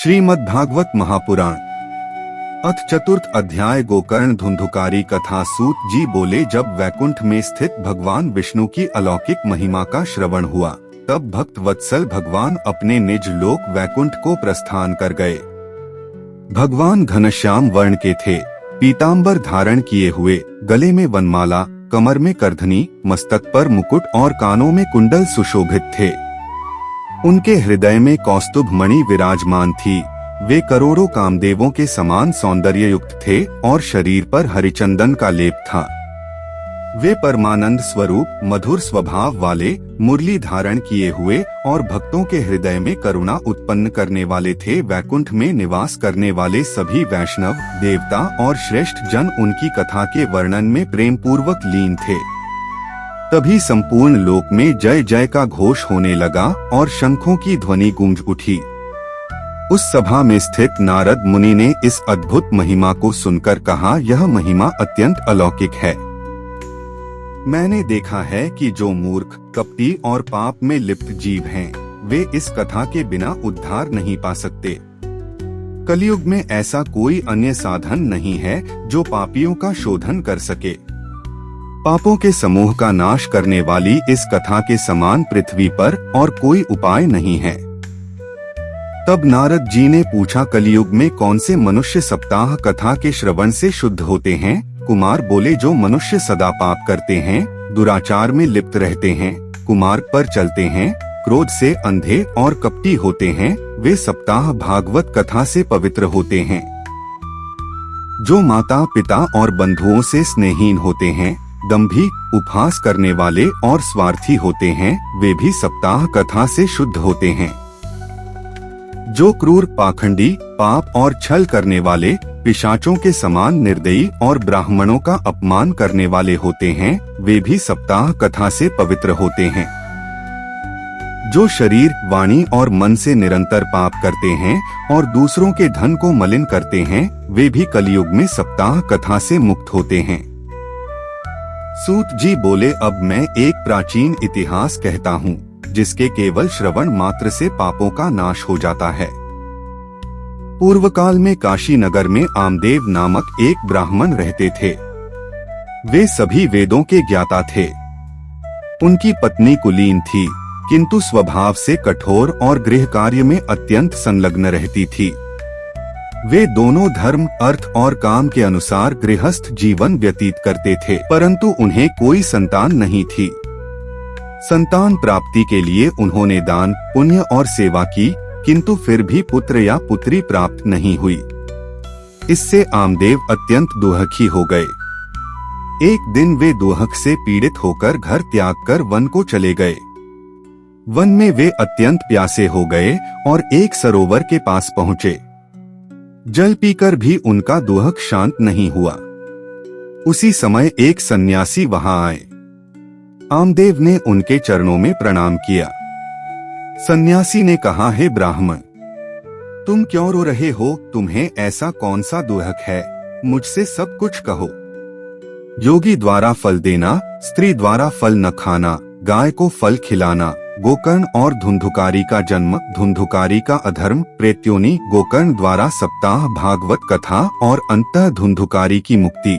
श्रीमद्भागवत महापुराण अथ चतुर्थ अध्याय गोकर्ण धुंधुकारी कथा। सूत जी बोले, जब वैकुंठ में स्थित भगवान विष्णु की अलौकिक महिमा का श्रवण हुआ, तब भक्त वत्सल भगवान अपने निज लोक वैकुंठ को प्रस्थान कर गए। भगवान घनश्याम वर्ण के थे, पीताम्बर धारण किए हुए, गले में वनमाला, कमर में करधनी, मस्तक पर मुकुट और कानों में कुंडल सुशोभित थे। उनके हृदय में कौस्तुभ मणि विराजमान थी। वे करोड़ों कामदेवों के समान सौंदर्य युक्त थे और शरीर पर हरिचंदन का लेप था। वे परमानंद स्वरूप, मधुर स्वभाव वाले, मुरली धारण किए हुए और भक्तों के हृदय में करुणा उत्पन्न करने वाले थे। वैकुंठ में निवास करने वाले सभी वैष्णव, देवता और श्रेष्ठ जन उनकी कथा के वर्णन में प्रेम पूर्वक लीन थे। तभी संपूर्ण लोक में जय जय का घोष होने लगा और शंखों की ध्वनि गूंज उठी। उस सभा में स्थित नारद मुनि ने इस अद्भुत महिमा को सुनकर कहा, यह महिमा अत्यंत अलौकिक है। मैंने देखा है कि जो मूर्ख, कपटी और पाप में लिप्त जीव हैं, वे इस कथा के बिना उद्धार नहीं पा सकते। कलयुग में ऐसा कोई अन्य साधन नहीं है जो पापियों का शोधन कर सके। पापों के समूह का नाश करने वाली इस कथा के समान पृथ्वी पर और कोई उपाय नहीं है। तब नारद जी ने पूछा, कलयुग में कौन से मनुष्य सप्ताह कथा के श्रवण से शुद्ध होते हैं? कुमार बोले, जो मनुष्य सदा पाप करते हैं, दुराचार में लिप्त रहते हैं, कुमार्ग पर चलते हैं, क्रोध से अंधे और कपटी होते हैं, वे सप्ताह भागवत कथा से पवित्र होते हैं। जो माता पिता और बंधुओं से स्नेहीन होते हैं, दंभी, उपहास करने वाले और स्वार्थी होते हैं, वे भी सप्ताह कथा से शुद्ध होते हैं। जो क्रूर, पाखंडी, पाप और छल करने वाले, पिशाचों के समान निर्दयी और ब्राह्मणों का अपमान करने वाले होते हैं, वे भी सप्ताह कथा से पवित्र होते हैं। जो शरीर, वाणी और मन से निरंतर पाप करते हैं और दूसरों के धन को मलिन करते हैं, वे भी कलयुग में सप्ताह कथा से मुक्त होते हैं। सूत जी बोले, अब मैं एक प्राचीन इतिहास कहता हूँ, जिसके केवल श्रवण मात्र से पापों का नाश हो जाता है। पूर्व काल में काशी नगर में आमदेव नामक एक ब्राह्मण रहते थे। वे सभी वेदों के ज्ञाता थे। उनकी पत्नी कुलीन थी, किंतु स्वभाव से कठोर और गृह कार्य में अत्यंत संलग्न रहती थी। वे दोनों धर्म, अर्थ और काम के अनुसार गृहस्थ जीवन व्यतीत करते थे, परंतु उन्हें कोई संतान नहीं थी। संतान प्राप्ति के लिए उन्होंने दान, पुण्य और सेवा की, किंतु फिर भी पुत्र या पुत्री प्राप्त नहीं हुई। इससे आमदेव अत्यंत दुखी हो गए। एक दिन वे दुख से पीड़ित होकर घर त्याग कर वन को चले गए। वन में वे अत्यंत प्यासे हो गए और एक सरोवर के पास पहुँचे। जल पीकर भी उनका दुख शांत नहीं हुआ। उसी समय एक सन्यासी वहां आए। आमदेव ने उनके चरणों में प्रणाम किया। सन्यासी ने कहा, हे ब्राह्मण, तुम क्यों रो रहे हो? तुम्हें ऐसा कौन सा दुख है? मुझसे सब कुछ कहो। योगी द्वारा फल देना, स्त्री द्वारा फल न खाना, गाय को फल खिलाना, गोकर्ण और धुंधुकारी का जन्म, धुंधुकारी का अधर्म, प्रेत्योनि, गोकर्ण द्वारा सप्ताह भागवत कथा और अंतः धुंधुकारी की मुक्ति।